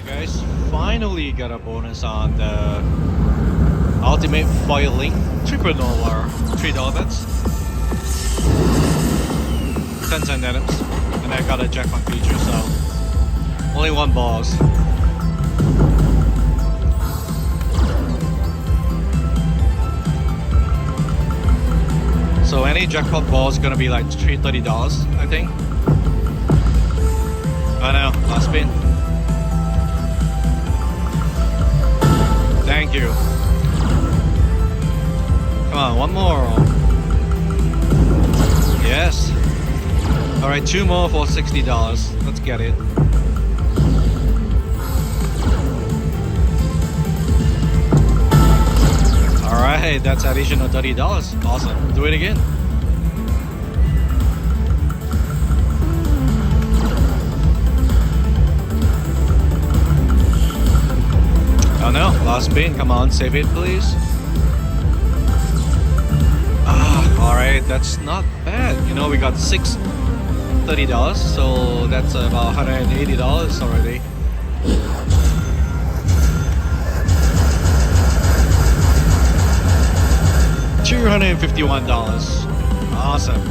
Alright guys, finally got a bonus on the Ultimate Foiling Triple Nova $3 bets. 10 cent items. And I got a jackpot feature, so only one balls. So any jackpot ball is gonna be like $30, I think. I know, last spin. Thank you. Come on, one more. Yes. Alright, two more for $60. Let's get it. Alright, that's additional $30. Awesome. Do it again. Oh no, last spin. Come on, save it please. Alright, that's not bad. You know, we got $30, so that's about $180 already. $251. Awesome.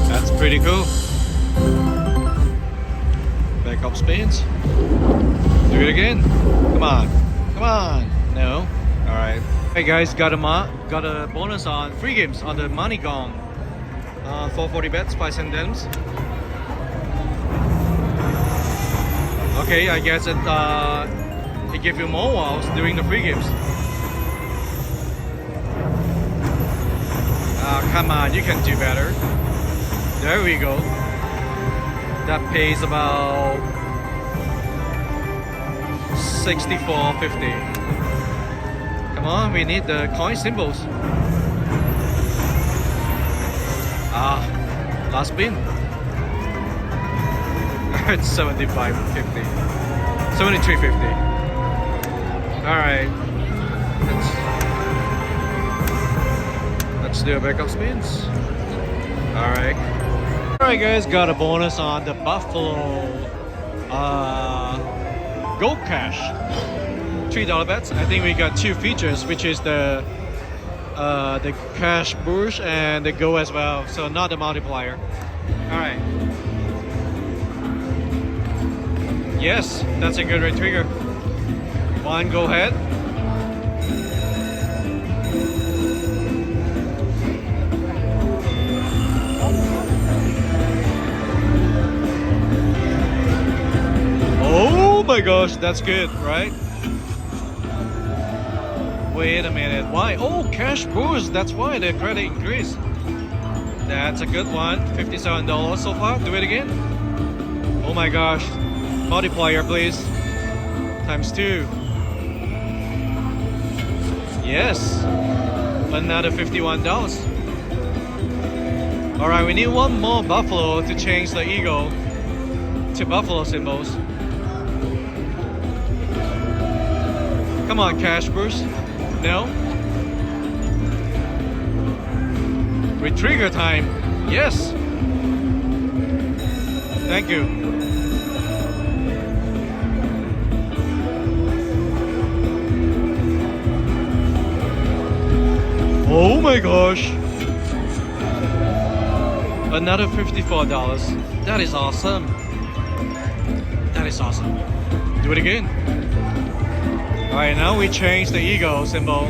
That's pretty cool. Backup spins. Do it again. Come on. Come on. No. Alright. Hey guys, got a bonus on free games on the Money Gong. 440 bets, 5 cent items. Okay, I guess it gives you more wows during the free games. Come on, you can do better. There we go. That pays about $64.50. Come on, we need the coin symbols. Last spin. It's $75.50. $73.50. Alright. Let's do a backup spins. Alright. Alright guys, got a bonus on the Buffalo Gold Cash. $3 bets. I think we got two features, which is the cash boost and the go as well, so not the multiplier. Alright. Yes, that's a good red trigger. One go ahead. Oh my gosh, that's good, right? Wait a minute, why? Oh, cash boost, that's why the credit increased. That's a good one, $57 so far. Do it again. Oh my gosh, multiplier please, times 2. Yes, another $51. Alright, we need one more Buffalo to change the eagle to Buffalo symbols. Come on, cash boost. No. Retrigger time. Yes. Thank you. Oh my gosh. Another $54. That is awesome. That is awesome. Do it again. Alright, now we change the eagle symbol.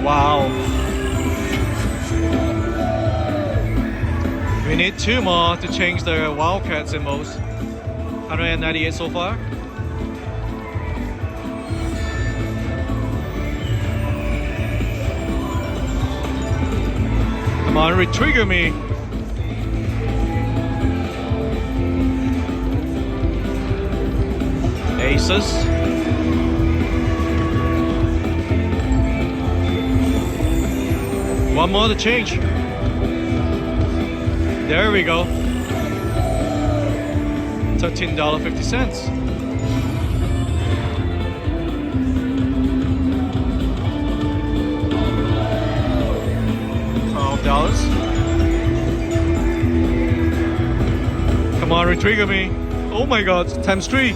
Wow. We need two more to change the wildcat symbols. 198 so far. Come on, retrigger me. Aces. One more to change. There we go. $13.50. Retrigger me. Oh my god, times 3.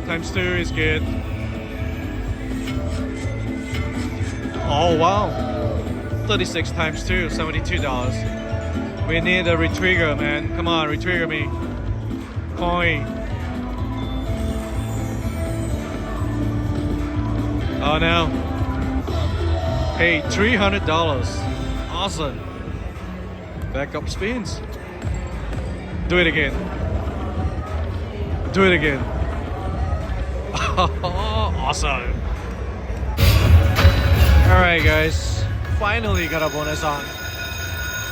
Times 2 is good. Oh wow. 36 times 2, $72. We need a retrigger, man. Come on, retrigger me. Coin. Oh no. Hey, $300. Awesome. Backup spins. Do it again. Do it again. Awesome. Alright guys, finally got a bonus on.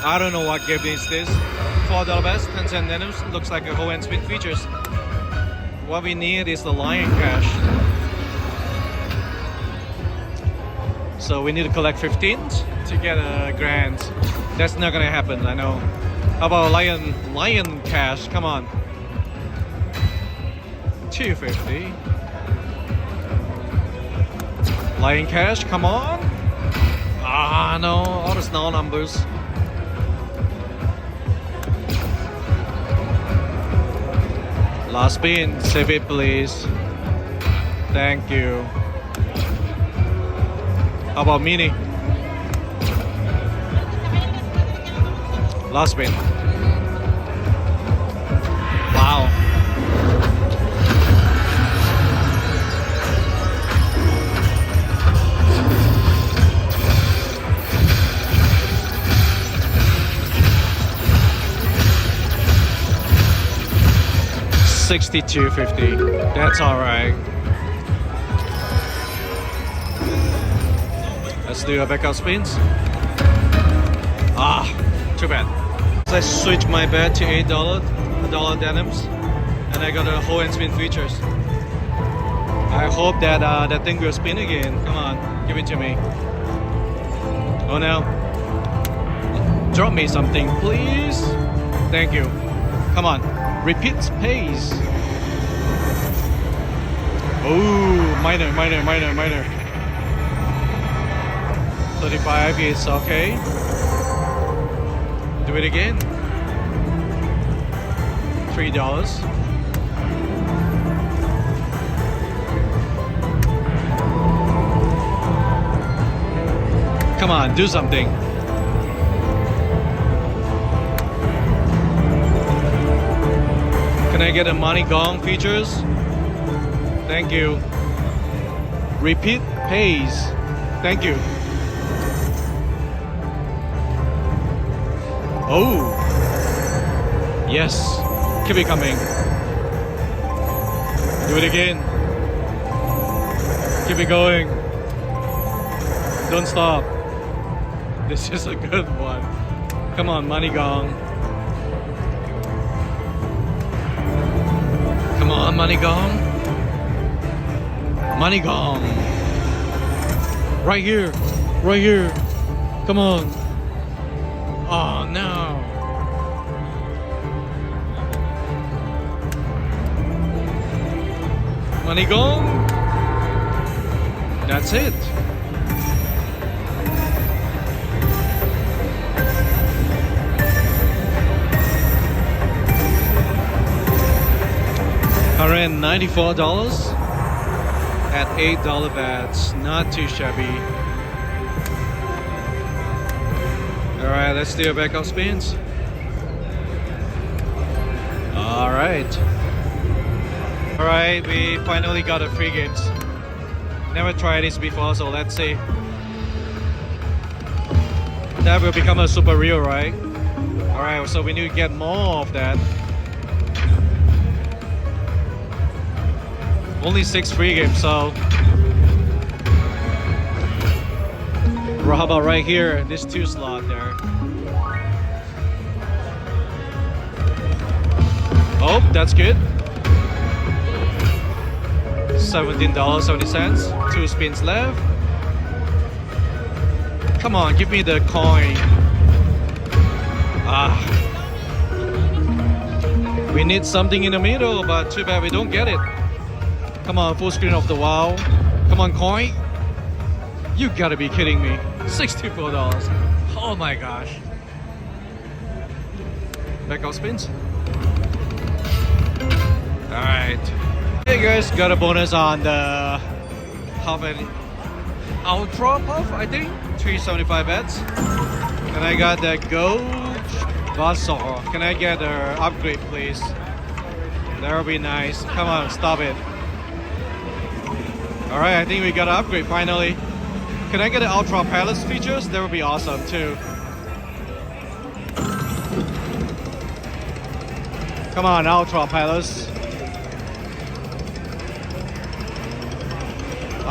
I don't know what game is this. $4 best, 10 cent denims, looks like a whole end spin features. What we need is the lion cash. So we need to collect 15 to get a grand. That's not gonna happen, I know. How about lion cash? Come on. 250. Lion cash, come on. Ah no, all the small numbers. Last spin, save it please. Thank you. How about mini? Last spin. Wow. $62.50. That's all right. Let's do a backup spins. Ah, too bad. So I switched my bet to $8, $1 denims, and I got a whole end spin features. I hope that that thing will spin again. Come on, give it to me. Oh no. Drop me something, please. Thank you. Come on. Repeat pays. Oh, minor. 35 is okay. Do it again. $3. Come on, do something. Can I get a money gong features? Thank you. Repeat pays. Thank you. Oh. Yes. Keep it coming. Do it again. Keep it going. Don't stop. This is a good one. Come on, money gong. Come on, money gong. Money gong. Right here. Right here. Come on. Oh no. Money gong. That's it. $194 at $8 bets. Not too shabby. Alright, let's do a backup spins. Alright. Alright, we finally got a free games. Never tried this before, so let's see. That will become a super real, right? Alright, so we need to get more of that. Only 6 free games, so how about right here, this 2 slot there. Oh, that's good. $17.70, 2 spins left. Come on, give me the coin. We need something in the middle, but too bad we don't get it. Come on, full screen of the wow. Come on, coin. You gotta be kidding me. $64. Oh my gosh. Backup spins. Alright. Hey guys, got a bonus on the Huff and Ultra Puff, I think. 375 bets. And I got the Gold Buzzsaw. Can I get an upgrade, please? That would be nice. Come on, stop it. Alright, I think we got an upgrade finally. Can I get the Ultra Palace features? That would be awesome too. Come on, Ultra Palace.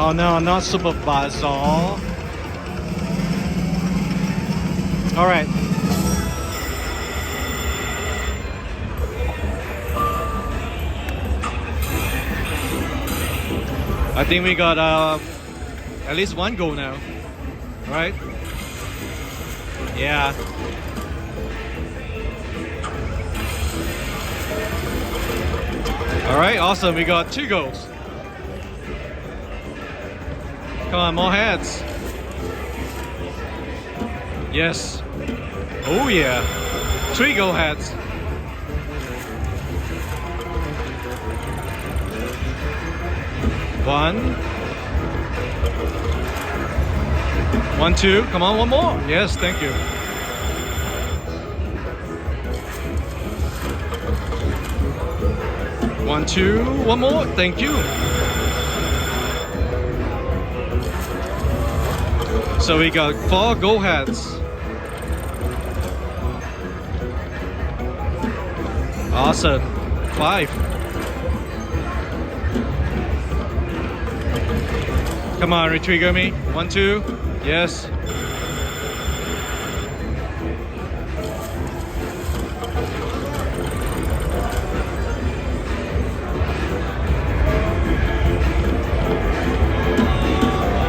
Oh no, not Super Buzzsaw. Alright. I think we got at least one goal now. Right? Yeah. Alright, awesome. We got 2 goals. Come on, more heads. Yes. Oh yeah. 3 goal heads. One. 1, 2. Come on, one more. Yes, thank you. One, 2. One more. Thank you. So we got 4 goal heads. Awesome. 5. Come on, retrigger me. 1, 2. Yes.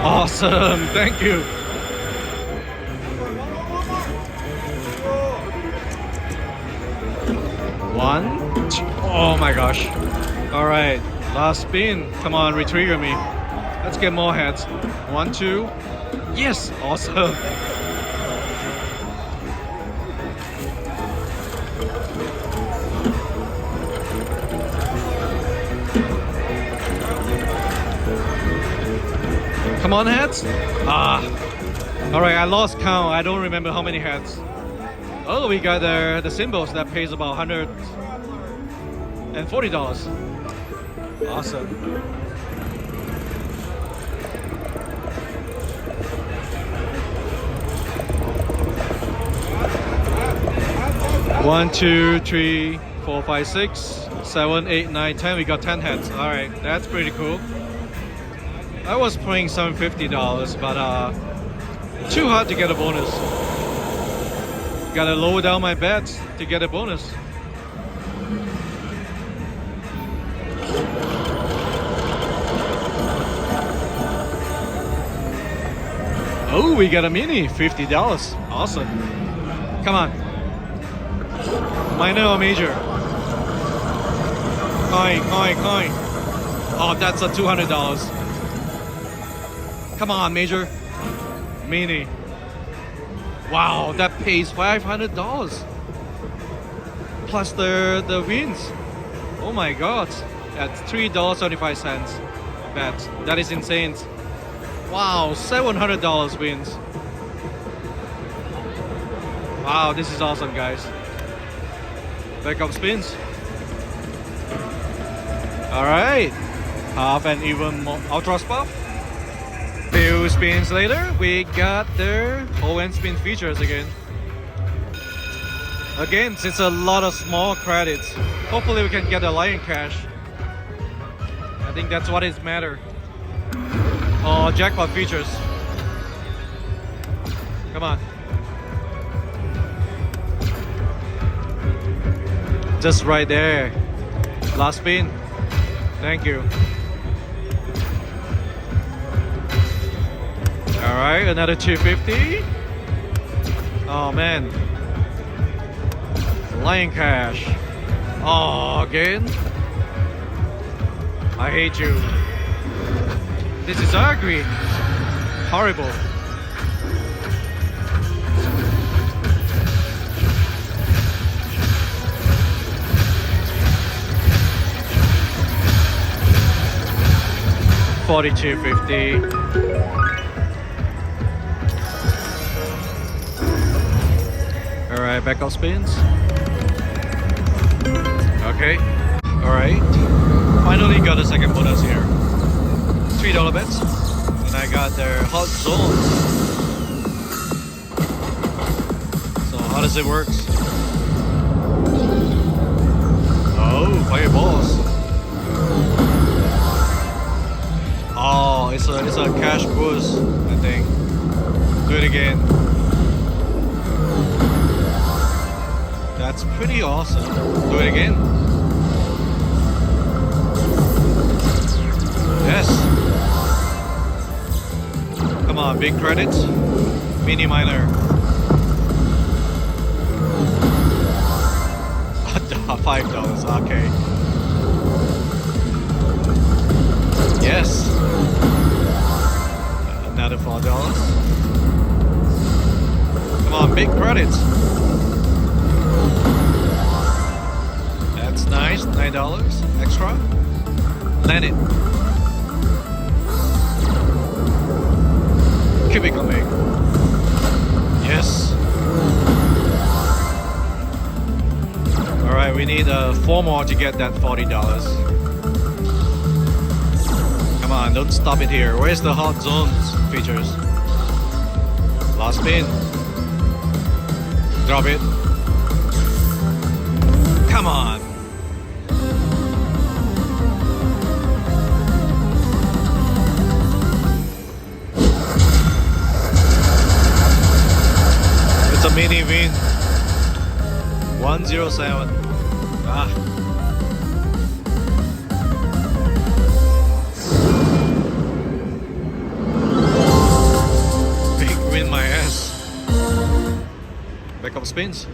Awesome. Thank you. One. Oh my gosh. All right. Last spin. Come on, retrigger me. Let's get more heads. 1, 2. Yes. Awesome. Come on, heads. Ah. All right. I lost count. I don't remember how many heads. Oh, we got the symbols that pays about $140. Awesome. One, 2, 3, 4, 5, 6, 7, 8, 9, 10. We got 10 heads. All right, that's pretty cool. I was playing $750, but too hard to get a bonus. Gotta lower down my bets to get a bonus. Oh, we got a mini, $50. Awesome. Come on. Minor or major? Coin, coin, coin. Oh, that's a $200. Come on, major. Mini. Wow, that pays $500. Plus the wins. Oh my god. That's $3.75 bet. That is insane. Wow, $700 wins. Wow, this is awesome, guys. Backup spins. Alright. Half and even more ultra spot. Few spins later, we got the ON spin features again. Again, since a lot of small credits, hopefully we can get a lion cash. I think that's what is matter. Oh, jackpot features. Come on. Just right there. Last spin. Thank you. Alright, another 250. Oh man. Lion cash. Oh, again? I hate you. This is ugly. Horrible. 42.50. Alright, backup spins. Okay. Alright. Finally got a second bonus here. $3 bets. And I got their hot zones. So how does it work? Oh, fireballs. Oh, it's a cash boost, I think. Do it again. That's pretty awesome. Do it again. Yes. Come on, big credits. Mini minor. $5. Okay. Yes. Another $4. Come on, big credits. That's nice. $9 extra. Land it. Keep coming. Yes. Alright, we need 4 more to get that $40. Come on, don't stop it here. Where's the hot zones features? Last spin. Drop it. Come on. It's a mini win. 107. Ah. Big win my ass. Backup spins.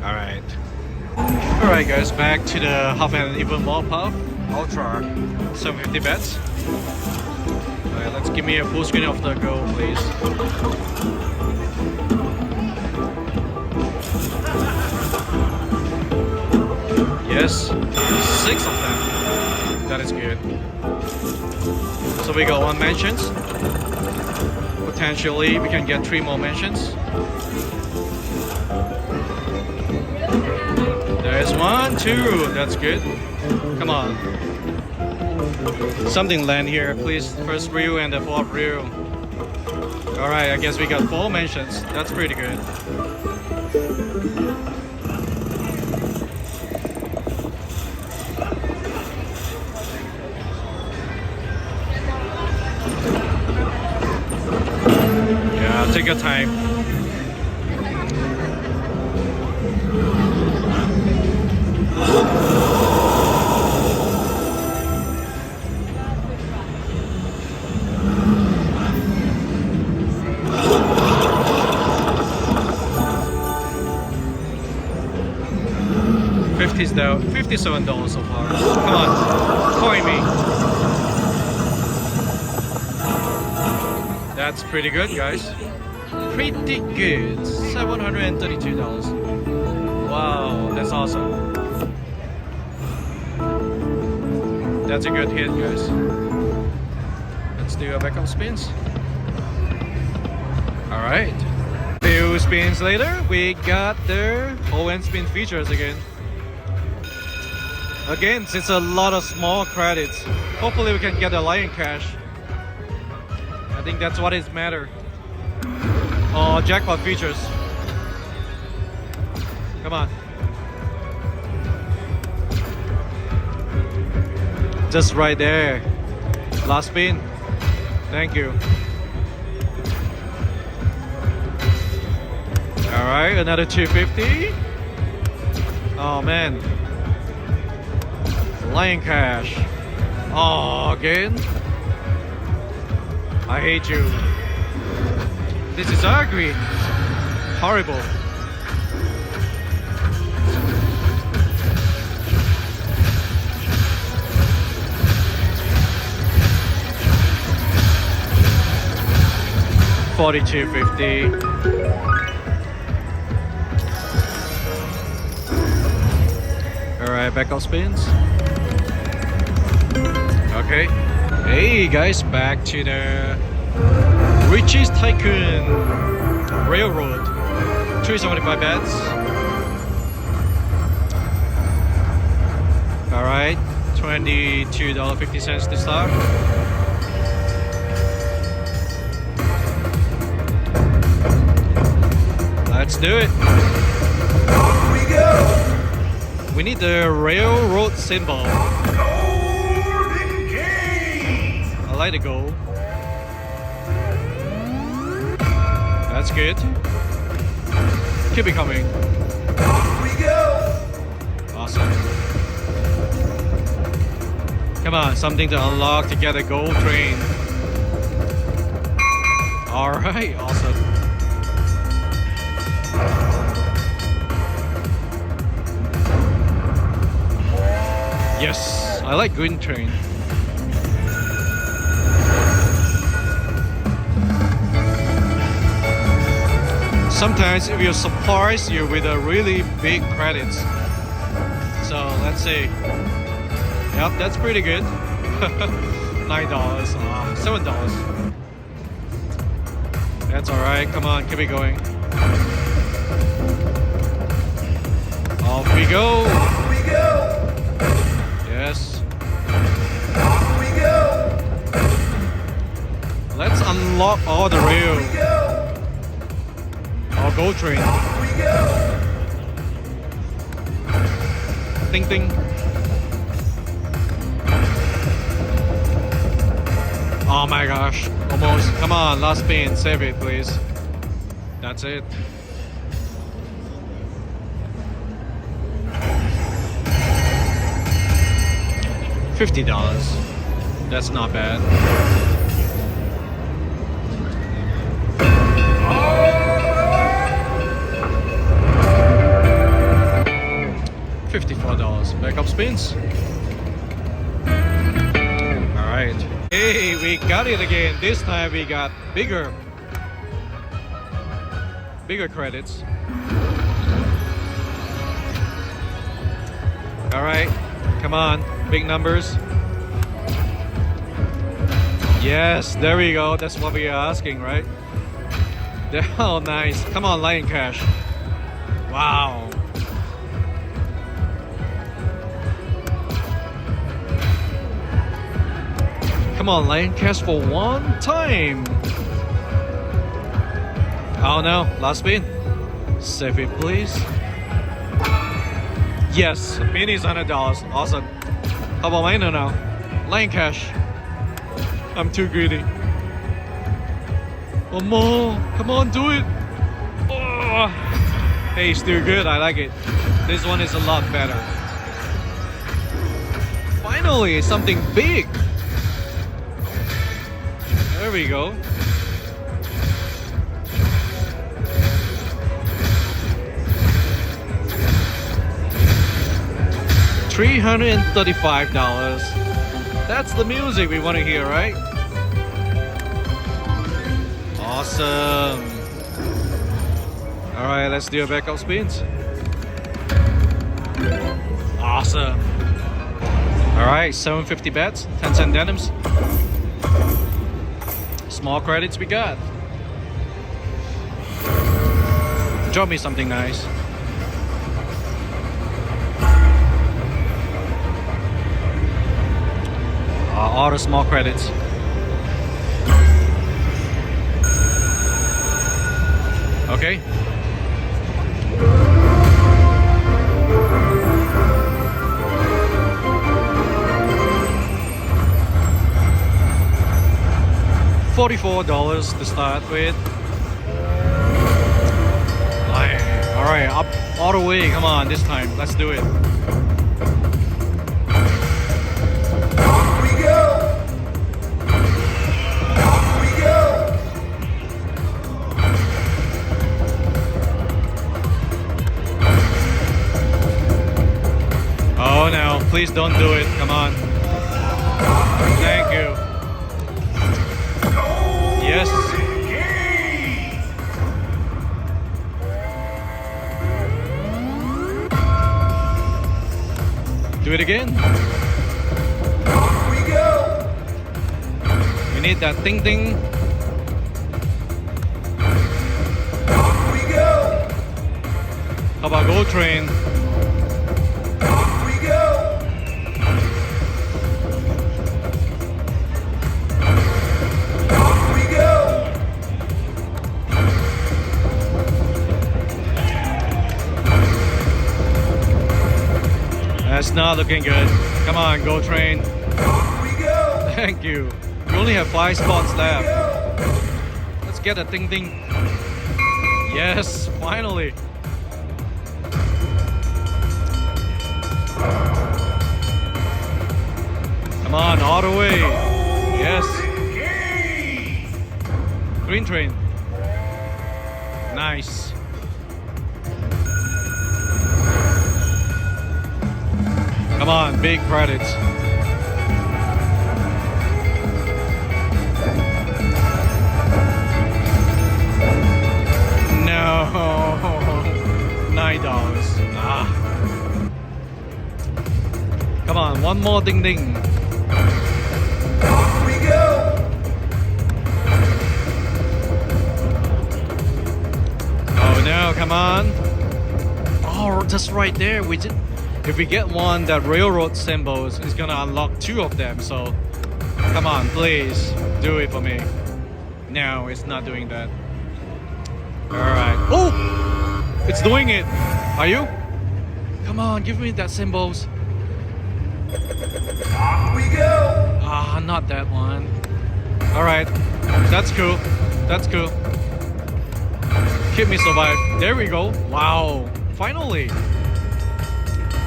Alright. Alright guys, back to the Huff and even more puff. Ultra 750 bets. Alright, let's give me a full screen of the go, please. Yes, 6 of them. That is good. So we got 1 mentions. Potentially we can get 3 more mentions. There's 1, 2. That's good. Come on. Something land here, please. First reel and the 4th reel. Alright, I guess we got 4 mentions. That's pretty good. Yeah, take your time. $57 so far. Come on, coin me. That's pretty good, guys. Pretty good. $732. Wow, that's awesome. That's a good hit, guys. Let's do a backup spins. Alright. Few spins later, we got the ON spin features again. Again, since a lot of small credits, hopefully we can get a lion cash. I think that's what is matter. Oh, jackpot features. Come on. Just right there. Last spin. Thank you. Alright, another 250. Oh man. Lion cash. Oh, again? I hate you. This is ugly. Horrible. $42.50. Alright, backup spins. Hey guys, back to the Richie's Tycoon Railroad. 375 bets. Alright, $22.50 to start. Let's do it. Off we go. We need the railroad symbol. Golden Gate. I like the goal. That's good. Keep it coming. Off we go. Awesome. Come on, something to unlock to get a gold train. Alright, awesome. Yes, I like green train. Sometimes if you're surprised, you're with a really big credits. So let's see. Yep, that's pretty good. $9, $7. That's alright, come on, keep it going. Off we go. Off we go. Yes. Off we go. Let's unlock all the rail. We go. Our gold train. Off we go. Ding ding. Oh my gosh. Almost. Come on, last spin. Save it, please. That's it. $50. That's not bad. $54. Backup spins. Alright. Hey, we got it again. This time we got bigger credits. Alright. Come on. Big numbers. Yes, there we go. That's what we are asking, right? Oh, nice. Come on, Lion Cash. Wow. Come on, Lion Cash for one time. Oh no, last spin. Save it, please. Yes, mini's $100. Awesome. How about mine now? Lion Cash. I'm too greedy. One more. Come on, do it. Oh. Hey, still good. I like it. This one is a lot better. Finally, something big. There we go. $335. That's the music we want to hear, right? Awesome. All right, let's do a backup spins. Awesome. All right, 750 bets, 10-cent denims. Small credits we got. Drop me something nice. All the small credits. Okay. $44 to start with. Alright, up all the way. Come on, this time. Let's do it. Off we go. Off we go. Oh no, please don't do it. Come on. Thank you. Yes. Do it again. Off we go. need that ding ding. Off we go. How about Gold Train? Off we go. Off we go. That's not looking good. Come on, Gold Train. Off we go. Thank you. We only have 5 spots left. Go. Let's get a ding ding. Yes, finally. Come on, all the way. Yes. Green Train. Nice. Come on, big credits. No, $9. Ah. Come on, one more ding ding. Off we go. Oh no, come on. Oh, just right there. If we get one that railroad symbols, it's gonna unlock 2 of them. So, come on, please do it for me. No, it's not doing that. All right. Oh, it's doing it. Are you? Come on, give me that symbols. Off we go. Ah, not that one. All right, that's cool. That's cool. Keep me survive. There we go. Wow, finally.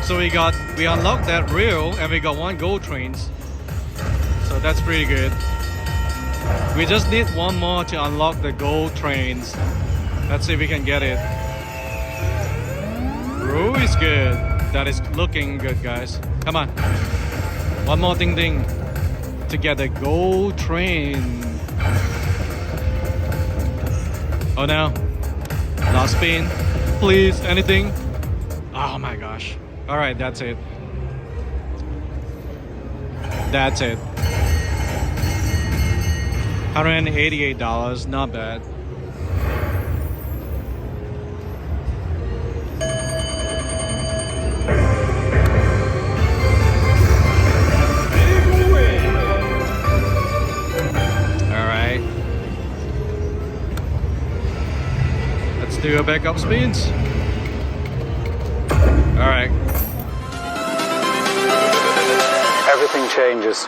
So we unlocked that rail and we got 1 gold trains. So that's pretty good. We just need 1 more to unlock the gold trains. Let's see if we can get it. Roo is good. That is looking good, guys. Come on. 1 more ding ding to get the gold train. Oh no. Last spin. Please, anything. Oh my gosh. Alright, that's it. That's it. $188, not bad. Alright. Let's do a backup spins. Alright. Everything changes.